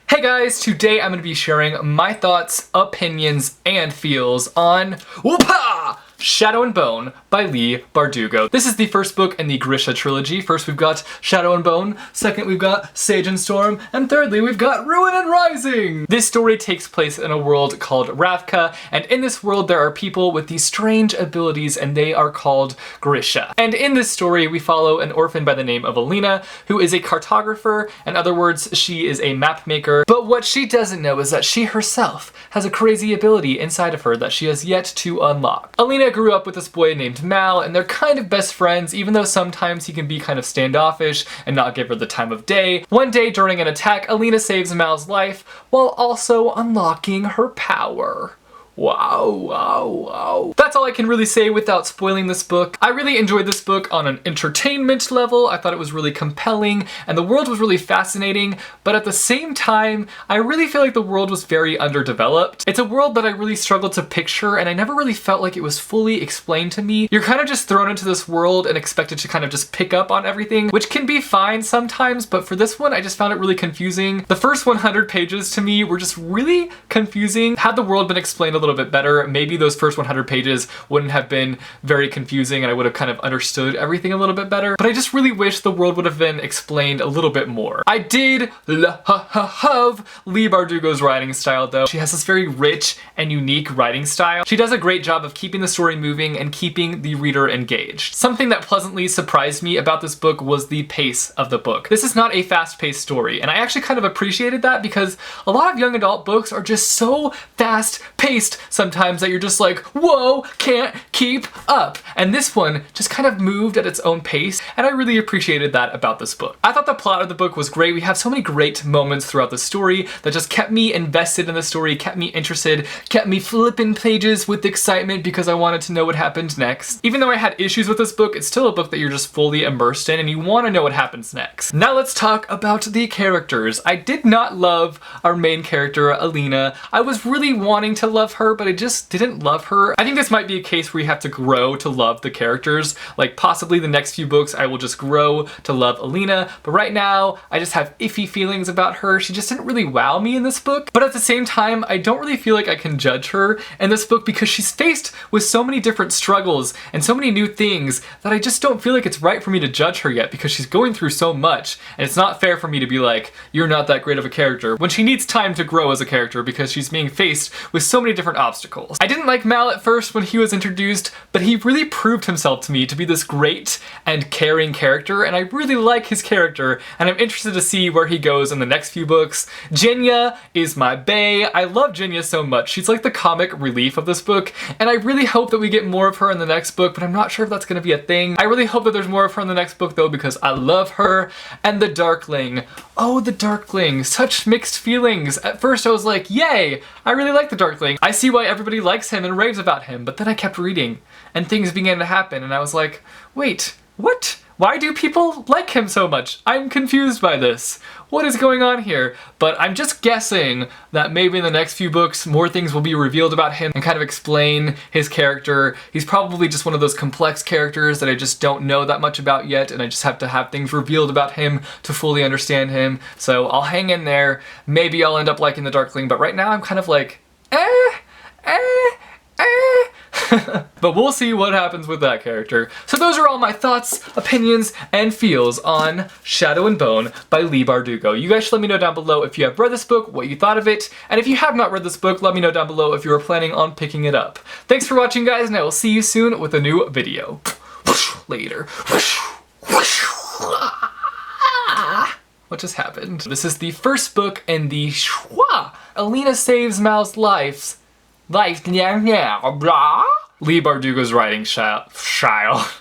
Hey guys, today I'm going to be sharing my thoughts, opinions, and feels on Whoopah! Shadow and Bone by Leigh Bardugo. This is the first book in the Grisha trilogy. First we've got Shadow and Bone, second we've got Sage and Storm, and thirdly we've got Ruin and Rising! This story takes place in a world called Ravka, and in this world there are people with these strange abilities and they are called Grisha. And in this story we follow an orphan by the name of Aleena, who is a cartographer. In other words, she is a map maker. But what she doesn't know is that she herself has a crazy ability inside of her that she has yet to unlock. Aleena grew up with this boy named Mal, and they're kind of best friends, even though sometimes he can be kind of standoffish and not give her the time of day. One day during an attack, Aleena saves Mal's life while also unlocking her power. Wow, wow, wow. That's all I can really say without spoiling this book. I really enjoyed this book on an entertainment level. I thought it was really compelling and the world was really fascinating, but at the same time, I really feel like the world was very underdeveloped. It's a world that I really struggled to picture and I never really felt like it was fully explained to me. You're kind of just thrown into this world and expected to kind of just pick up on everything, which can be fine sometimes, but for this one, I just found it really confusing. The first 100 pages to me were just really confusing. Had the world been explained a little bit better, maybe those first 100 pages wouldn't have been very confusing and I would have kind of understood everything a little bit better, but I just really wish the world would have been explained a little bit more. I did love Leigh Bardugo's writing style though. She has this very rich and unique writing style. She does a great job of keeping the story moving and keeping the reader engaged. Something that pleasantly surprised me about this book was the pace of the book. This is not a fast-paced story, and I actually kind of appreciated that because a lot of young adult books are just so fast-paced sometimes that you're just like, whoa, can't keep up. And this one just kind of moved at its own pace, and I really appreciated that about this book. I thought the plot of the book was great. We have so many great moments throughout the story that just kept me invested in the story, kept me interested, kept me flipping pages with excitement because I wanted to know what happened next. Even though I had issues with this book, it's still a book that you're just fully immersed in and you want to know what happens next. Now let's talk about the characters. I did not love our main character, Aleena. I was really wanting to love her, but I just didn't love her. I think this might be a case where you have to grow to love the characters. Like possibly the next few books I will just grow to love Aleena, but right now I just have iffy feelings about her. She just didn't really wow me in this book, but at the same time I don't really feel like I can judge her in this book because she's faced with so many different struggles and so many new things that I just don't feel like it's right for me to judge her yet because she's going through so much, and it's not fair for me to be like, you're not that great of a character, when she needs time to grow as a character because she's being faced with so many different obstacles. I didn't like Mal at first when he was introduced, but he really proved himself to me to be this great and caring character, and I really like his character, and I'm interested to see where he goes in the next few books. Jenya is my bae. I love Jenya so much. She's like the comic relief of this book, and I really hope that we get more of her in the next book, but I'm not sure if that's gonna be a thing. I really hope that there's more of her in the next book though because I love her. And the Darkling. Oh, the Darkling. Such mixed feelings. At first I was like, yay, I really like the Darkling. I see why everybody likes him and raves about him, but then I kept reading and things began to happen and I was like, wait, what? Why do people like him so much? I'm confused by this. What is going on here? But I'm just guessing that maybe in the next few books more things will be revealed about him and kind of explain his character. He's probably just one of those complex characters that I just don't know that much about yet, and I just have to have things revealed about him to fully understand him. So I'll hang in there. Maybe I'll end up liking the Darkling, but right now I'm kind of like, but we'll see what happens with that character. So those are all my thoughts, opinions, and feels on Shadow and Bone by Leigh Bardugo. You guys should let me know down below if you have read this book, what you thought of it, and if you have not read this book, let me know down below if you are planning on picking it up. Thanks for watching, guys, and I will see you soon with a new video. Later. What just happened? This is the first book in the Aleena saves Mal's life. Leigh Bardugo's writing style.